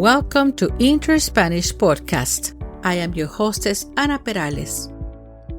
Welcome to Inter-Spanish Podcast. I am your hostess, Ana Perales.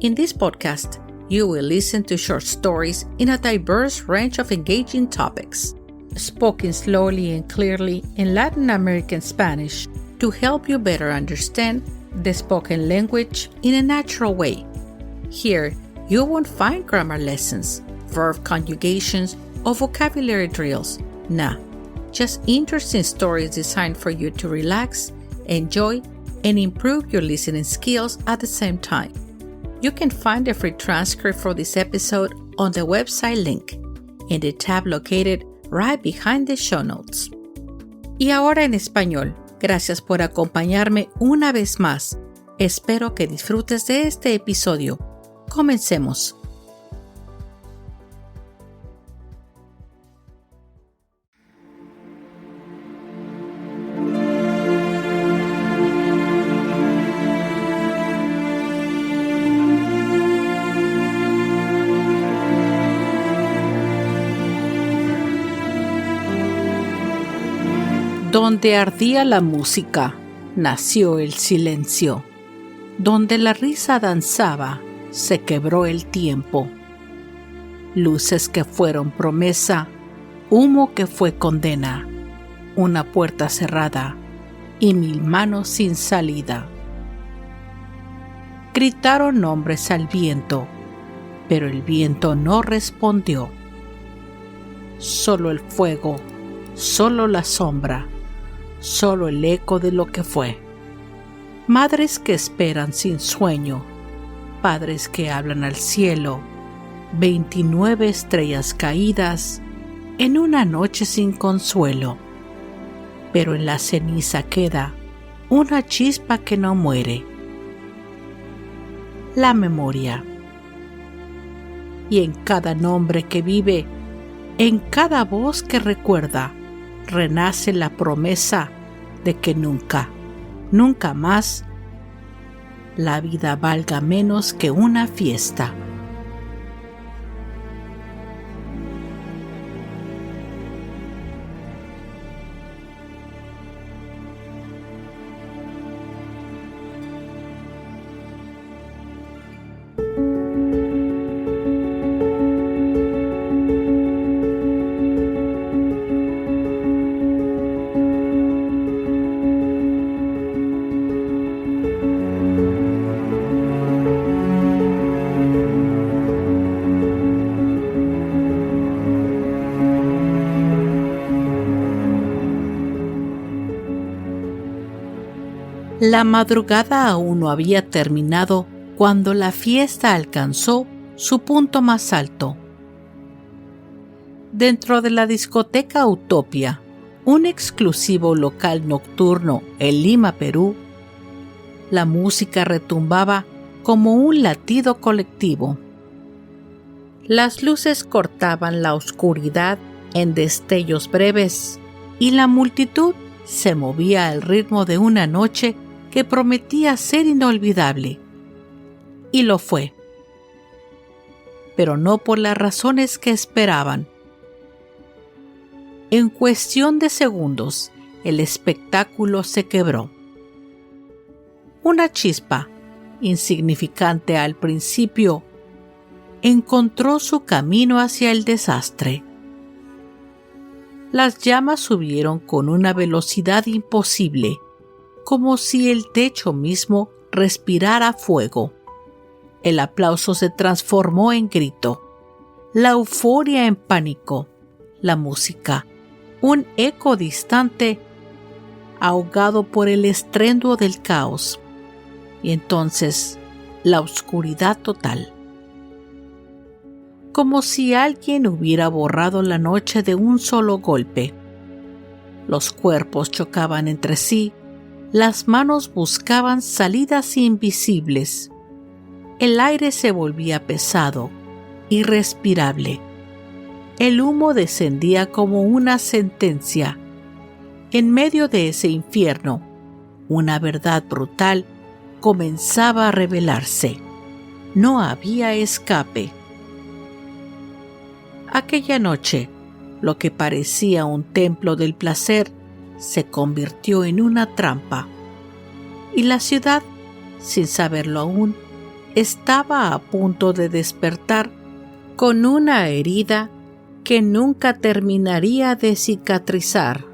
In this podcast, you will listen to short stories in a diverse range of engaging topics, spoken slowly and clearly in Latin American Spanish to help you better understand the spoken language in a natural way. Here, you won't find grammar lessons, verb conjugations, or vocabulary drills. Nah, just interesting stories designed for you to relax, enjoy, and improve your listening skills at the same time. You can find a free transcript for this episode on the website link in the tab located right behind the show notes. Y ahora en español, gracias por acompañarme una vez más. Espero que disfrutes de este episodio. Comencemos. Donde ardía la música, nació el silencio. Donde la risa danzaba, se quebró el tiempo. Luces que fueron promesa, humo que fue condena, una puerta cerrada y 1000 manos sin salida. Gritaron nombres al viento, pero el viento no respondió. Solo el fuego, solo la sombra, solo el eco de lo que fue. Madres que esperan sin sueño, padres que hablan al cielo, 29 estrellas caídas en una noche sin consuelo. Pero en la ceniza queda una chispa que no muere: la memoria. Y en cada nombre que vive, en cada voz que recuerda, renace la promesa de que nunca, nunca más, la vida valga menos que una fiesta. La madrugada aún no había terminado cuando la fiesta alcanzó su punto más alto. Dentro de la discoteca Utopia, un exclusivo local nocturno en Lima, Perú, la música retumbaba como un latido colectivo. Las luces cortaban la oscuridad en destellos breves y la multitud se movía al ritmo de una noche que prometía ser inolvidable. Y lo fue. Pero no por las razones que esperaban. En cuestión de segundos, el espectáculo se quebró. Una chispa, insignificante al principio, encontró su camino hacia el desastre. Las llamas subieron con una velocidad imposible, como si el techo mismo respirara fuego. El aplauso se transformó en grito, la euforia en pánico, la música, un eco distante, ahogado por el estruendo del caos, y entonces la oscuridad total. Como si alguien hubiera borrado la noche de un solo golpe. Los cuerpos chocaban entre sí, las manos buscaban salidas invisibles. El aire se volvía pesado, irrespirable. El humo descendía como una sentencia. En medio de ese infierno, una verdad brutal comenzaba a revelarse. No había escape. Aquella noche, lo que parecía un templo del placer se convirtió en una trampa, y la ciudad, sin saberlo aún, estaba a punto de despertar con una herida que nunca terminaría de cicatrizar.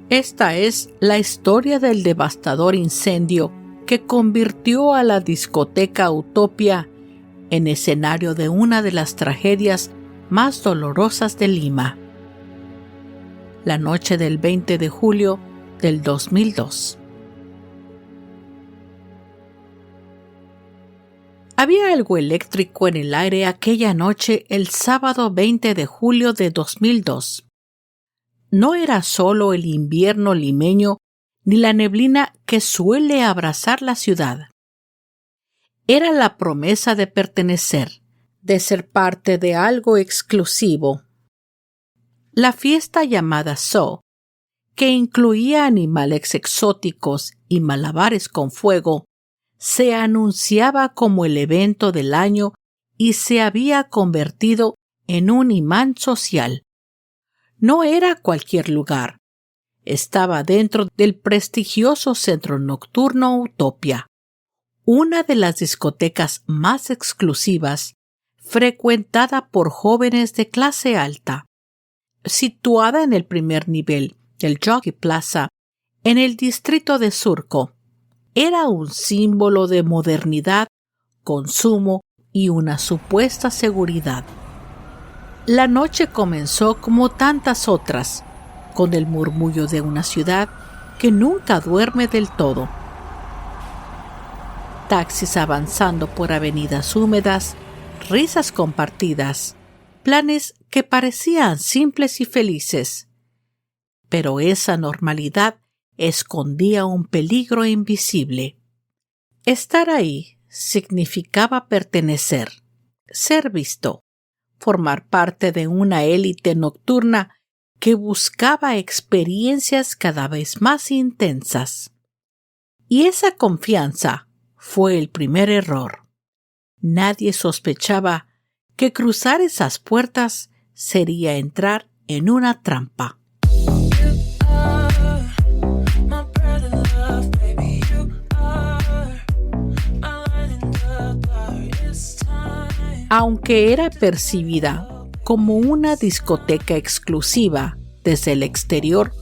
Esta es la historia del devastador incendio que convirtió a la discoteca Utopia en escenario de una de las tragedias más dolorosas de Lima. La noche del 20 de julio del 2002. Había algo eléctrico en el aire aquella noche el sábado 20 de julio de 2002. No era solo el invierno limeño ni la neblina que suele abrazar la ciudad. Era la promesa de pertenecer, de ser parte de algo exclusivo. La fiesta llamada Zoo, que incluía animales exóticos y malabares con fuego, se anunciaba como el evento del año y se había convertido en un imán social. No era cualquier lugar. Estaba dentro del prestigioso centro nocturno Utopia, una de las discotecas más exclusivas, frecuentada por jóvenes de clase alta. Situada en el primer nivel del Jockey Plaza, en el distrito de Surco, era un símbolo de modernidad, consumo y una supuesta seguridad. La noche comenzó como tantas otras, con el murmullo de una ciudad que nunca duerme del todo. Taxis avanzando por avenidas húmedas, risas compartidas, planes que parecían simples y felices. Pero esa normalidad escondía un peligro invisible. Estar ahí significaba pertenecer, ser visto, formar parte de una élite nocturna que buscaba experiencias cada vez más intensas. Y esa confianza fue el primer error. Nadie sospechaba que cruzar esas puertas sería entrar en una trampa. Aunque era percibida como una discoteca exclusiva desde el exterior,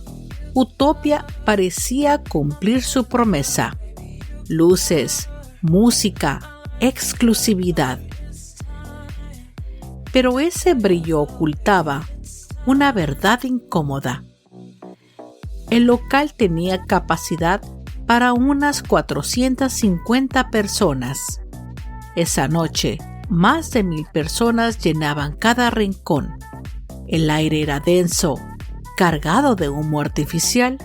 Utopia parecía cumplir su promesa. Luces, música, exclusividad. Pero ese brillo ocultaba una verdad incómoda. El local tenía capacidad para unas 450 personas. Esa noche, más de 1,000 personas llenaban cada rincón. El aire era denso, cargado de humo artificial,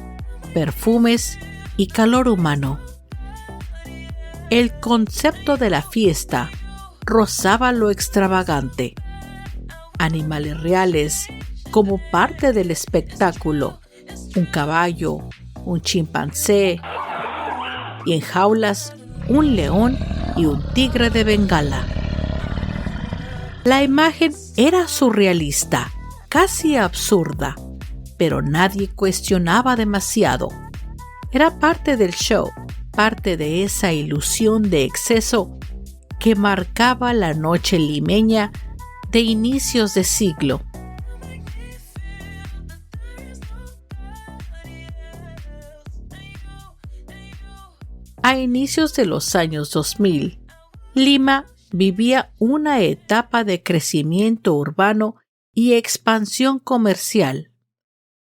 perfumes y calor humano. El concepto de la fiesta rozaba lo extravagante. Animales reales como parte del espectáculo, un caballo, un chimpancé y en jaulas un león y un tigre de Bengala. La imagen era surrealista, casi absurda, pero nadie cuestionaba demasiado. Era parte del show, parte de esa ilusión de exceso que marcaba la noche limeña de inicios de siglo. A inicios de los años 2000, Lima vivía una etapa de crecimiento urbano y expansión comercial.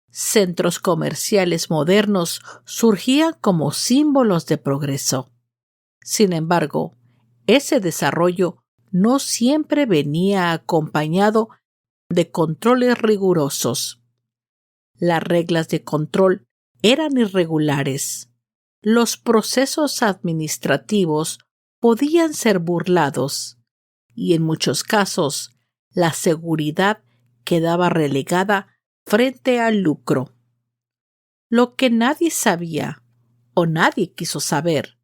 Centros comerciales modernos surgían como símbolos de progreso. Sin embargo, ese desarrollo no siempre venía acompañado de controles rigurosos. Las reglas de control eran irregulares. Los procesos administrativos podían ser burlados y en muchos casos la seguridad quedaba relegada frente al lucro. Lo que nadie sabía o nadie quiso saber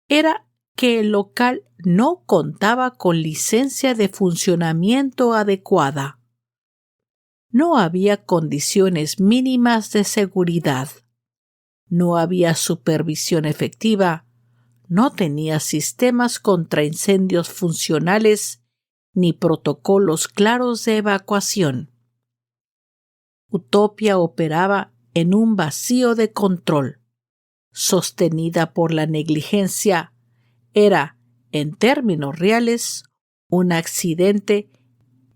era que el local no contaba con licencia de funcionamiento adecuada. No había condiciones mínimas de seguridad. No había supervisión efectiva. No tenía sistemas contra incendios funcionales ni protocolos claros de evacuación. Utopia operaba en un vacío de control. Sostenida por la negligencia, era, en términos reales, un accidente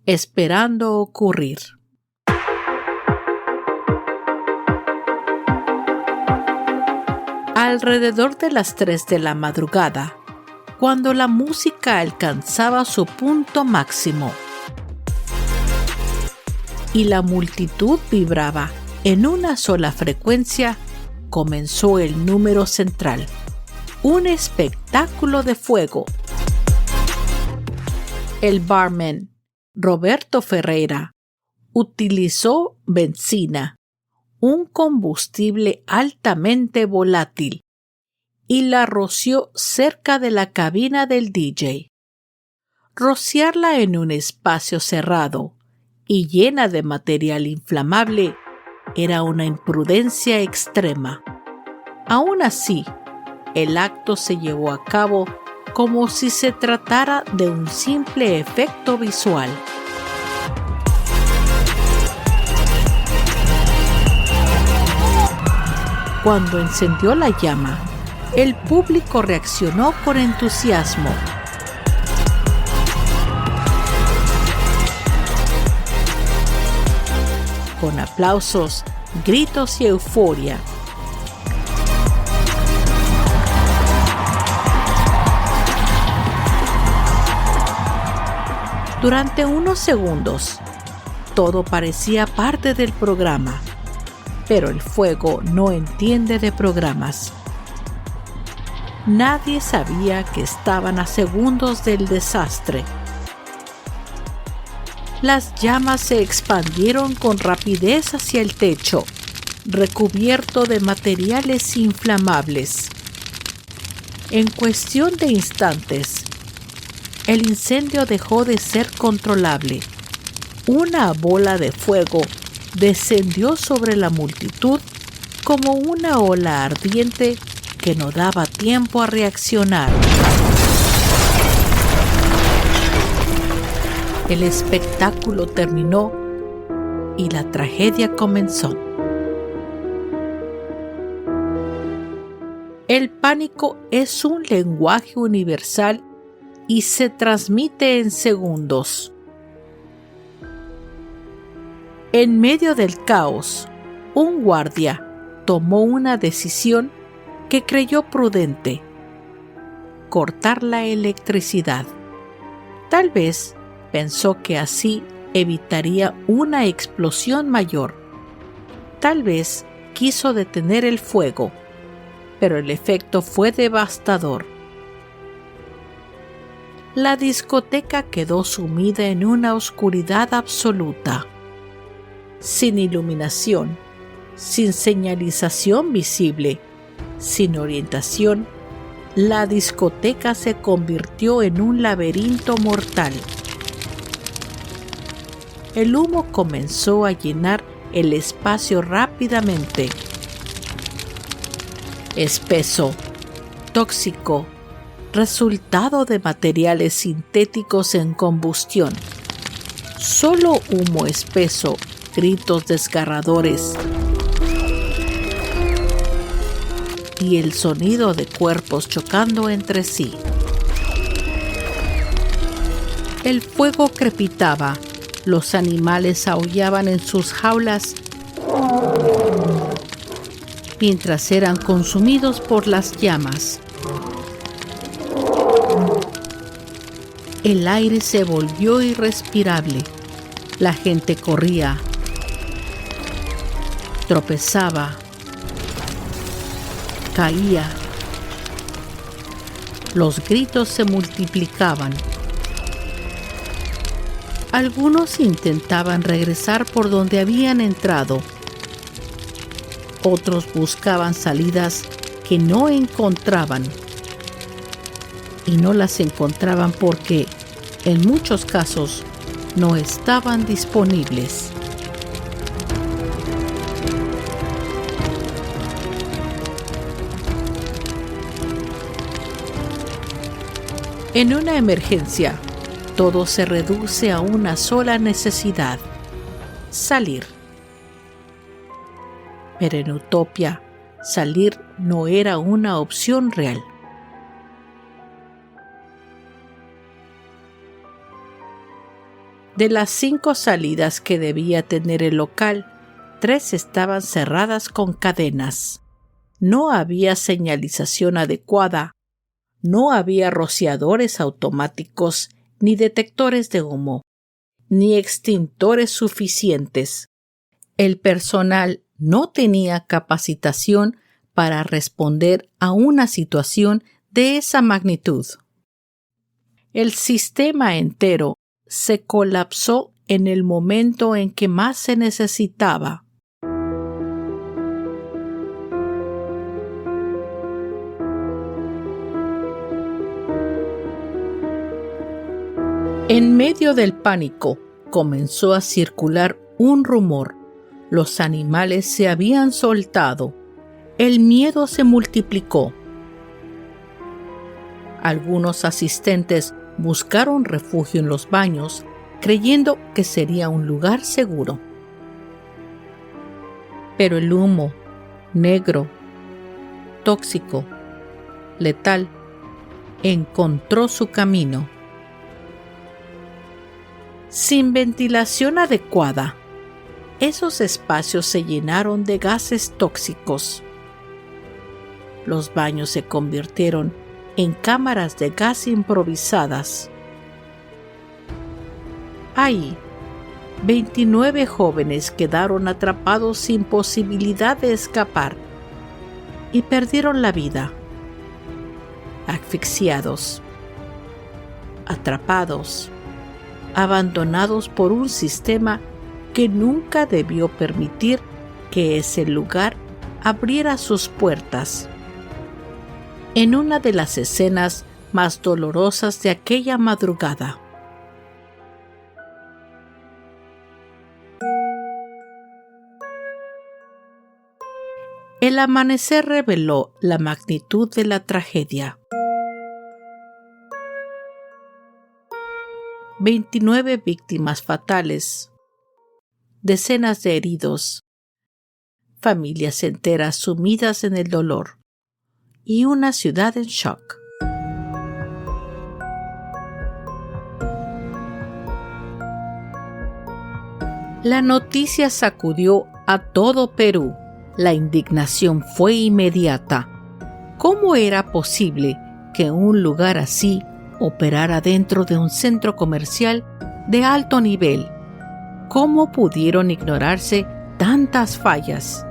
esperando ocurrir. Alrededor de las 3 de la madrugada, cuando la música alcanzaba su punto máximo y la multitud vibraba en una sola frecuencia, comenzó el número central, un espectáculo de fuego. El barman, Roberto Ferreira, utilizó benzina, un combustible altamente volátil, y la roció cerca de la cabina del DJ. Rociarla en un espacio cerrado y llena de material inflamable era una imprudencia extrema. Aún así, el acto se llevó a cabo como si se tratara de un simple efecto visual. Cuando encendió la llama, el público reaccionó con entusiasmo. Con aplausos, gritos y euforia. Durante unos segundos, todo parecía parte del programa, pero el fuego no entiende de programas. Nadie sabía que estaban a segundos del desastre. Las llamas se expandieron con rapidez hacia el techo, recubierto de materiales inflamables. En cuestión de instantes, el incendio dejó de ser controlable. Una bola de fuego descendió sobre la multitud como una ola ardiente que no daba tiempo a reaccionar. El espectáculo terminó y la tragedia comenzó. El pánico es un lenguaje universal y se transmite en segundos. En medio del caos, un guardia tomó una decisión que creyó prudente: cortar la electricidad. Tal vez pensó que así evitaría una explosión mayor. Tal vez quiso detener el fuego, pero el efecto fue devastador. La discoteca quedó sumida en una oscuridad absoluta. Sin iluminación, sin señalización visible, sin orientación, la discoteca se convirtió en un laberinto mortal. El humo comenzó a llenar el espacio rápidamente. Espeso, tóxico, resultado de materiales sintéticos en combustión. Solo humo espeso, gritos desgarradores y el sonido de cuerpos chocando entre sí. El fuego crepitaba, los animales aullaban en sus jaulas mientras eran consumidos por las llamas. El aire se volvió irrespirable. La gente corría, tropezaba, caía. Los gritos se multiplicaban. Algunos intentaban regresar por donde habían entrado. Otros buscaban salidas que no encontraban. Y no las encontraban porque, en muchos casos, no estaban disponibles. En una emergencia, todo se reduce a una sola necesidad: salir. Pero en Utopia, salir no era una opción real. De las 5 salidas que debía tener el local, 3 estaban cerradas con cadenas. No había señalización adecuada, no había rociadores automáticos, ni detectores de humo, ni extintores suficientes. El personal no tenía capacitación para responder a una situación de esa magnitud. El sistema entero se colapsó en el momento en que más se necesitaba. En medio del pánico, comenzó a circular un rumor. Los animales se habían soltado. El miedo se multiplicó. Algunos asistentes buscaron refugio en los baños, creyendo que sería un lugar seguro. Pero el humo, negro, tóxico, letal, encontró su camino. Sin ventilación adecuada, esos espacios se llenaron de gases tóxicos. Los baños se convirtieron en cámaras de gas improvisadas. Ahí, 29 jóvenes quedaron atrapados sin posibilidad de escapar y perdieron la vida, asfixiados, atrapados, abandonados por un sistema que nunca debió permitir que ese lugar abriera sus puertas. En una de las escenas más dolorosas de aquella madrugada, el amanecer reveló la magnitud de la tragedia. 29 víctimas fatales, decenas de heridos, familias enteras sumidas en el dolor y una ciudad en shock. La noticia sacudió a todo Perú. La indignación fue inmediata. ¿Cómo era posible que un lugar así operara dentro de un centro comercial de alto nivel? ¿Cómo pudieron ignorarse tantas fallas?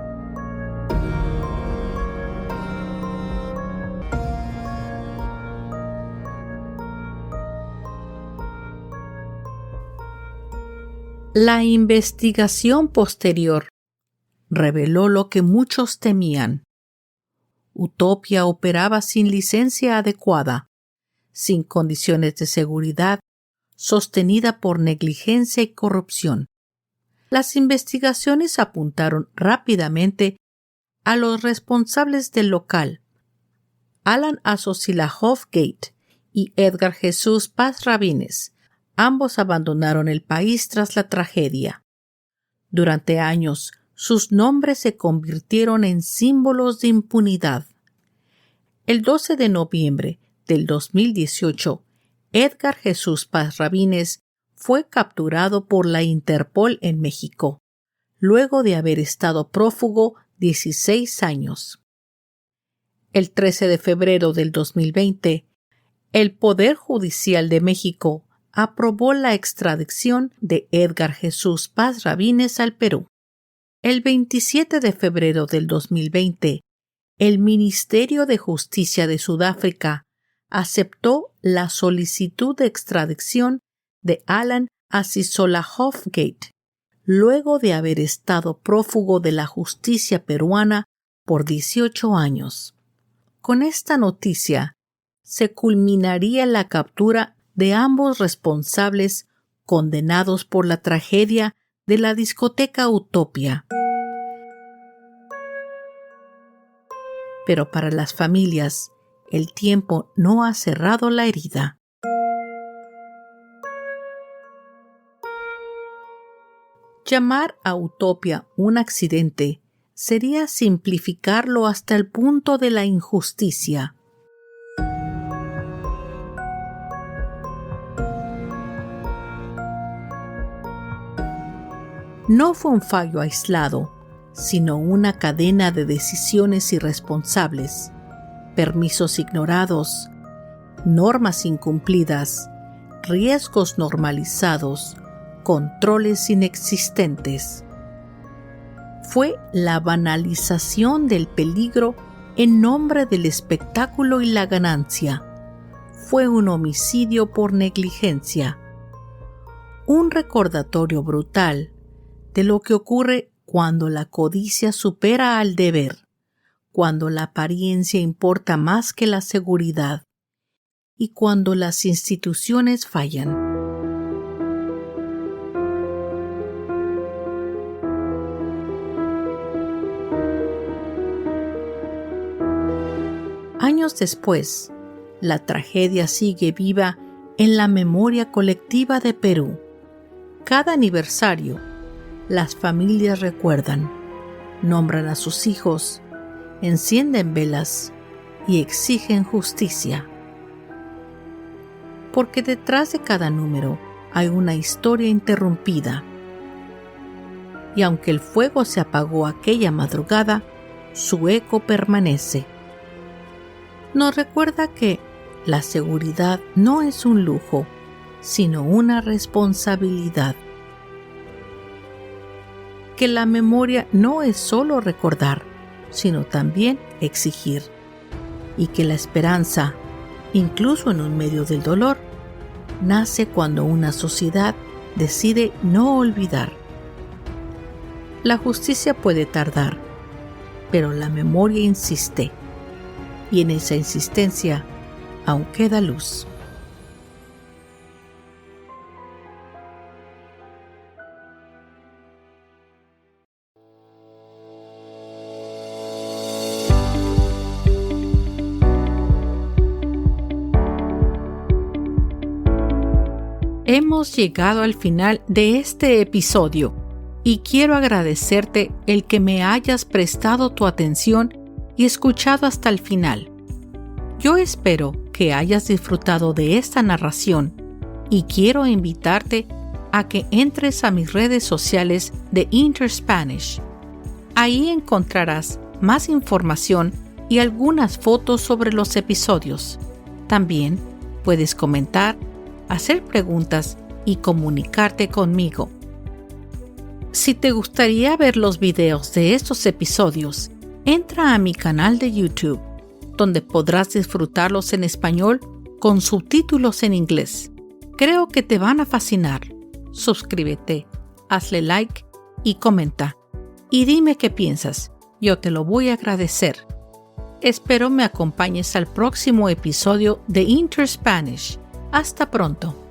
La investigación posterior reveló lo que muchos temían. Utopia operaba sin licencia adecuada, sin condiciones de seguridad, sostenida por negligencia y corrupción. Las investigaciones apuntaron rápidamente a los responsables del local, Alan Asocilajov Gate y Edgar Jesús Paz Rabines. Ambos abandonaron el país tras la tragedia. Durante años, sus nombres se convirtieron en símbolos de impunidad. El 12 de noviembre del 2018, Edgar Jesús Paz Rabines fue capturado por la Interpol en México, luego de haber estado prófugo 16 años. El 13 de febrero del 2020, el Poder Judicial de México aprobó la extradición de Edgar Jesús Paz Rabines al Perú. El 27 de febrero del 2020, el Ministerio de Justicia de Sudáfrica aceptó la solicitud de extradición de Alan Asocilajov Gate, luego de haber estado prófugo de la justicia peruana por 18 años. Con esta noticia, se culminaría la captura de ambos responsables condenados por la tragedia de la discoteca Utopia. Pero para las familias, el tiempo no ha cerrado la herida. Llamar a utopía un accidente sería simplificarlo hasta el punto de la injusticia. No fue un fallo aislado, sino una cadena de decisiones irresponsables, permisos ignorados, normas incumplidas, riesgos normalizados, controles inexistentes. Fue la banalización del peligro en nombre del espectáculo y la ganancia. Fue un homicidio por negligencia. Un recordatorio brutal de lo que ocurre cuando la codicia supera al deber, cuando la apariencia importa más que la seguridad y cuando las instituciones fallan. Años después, la tragedia sigue viva en la memoria colectiva de Perú. Cada aniversario, las familias recuerdan, nombran a sus hijos, encienden velas y exigen justicia. Porque detrás de cada número hay una historia interrumpida. Y aunque el fuego se apagó aquella madrugada, su eco permanece. Nos recuerda que la seguridad no es un lujo, sino una responsabilidad. Que la memoria no es solo recordar, sino también exigir. Y que la esperanza, incluso en un medio del dolor, nace cuando una sociedad decide no olvidar. La justicia puede tardar, pero la memoria insiste. Y en esa insistencia aún queda luz. Hemos llegado al final de este episodio y quiero agradecerte el que me hayas prestado tu atención y escuchado hasta el final. Yo espero que hayas disfrutado de esta narración y quiero invitarte a que entres a mis redes sociales de InterSpanish. Ahí encontrarás más información y algunas fotos sobre los episodios. También puedes comentar, hacer preguntas y comunicarte conmigo. Si te gustaría ver los videos de estos episodios, entra a mi canal de YouTube, donde podrás disfrutarlos en español con subtítulos en inglés. Creo que te van a fascinar. Suscríbete, hazle like y comenta. Y dime qué piensas. Yo te lo voy a agradecer. Espero me acompañes al próximo episodio de InterSpanish. Hasta pronto.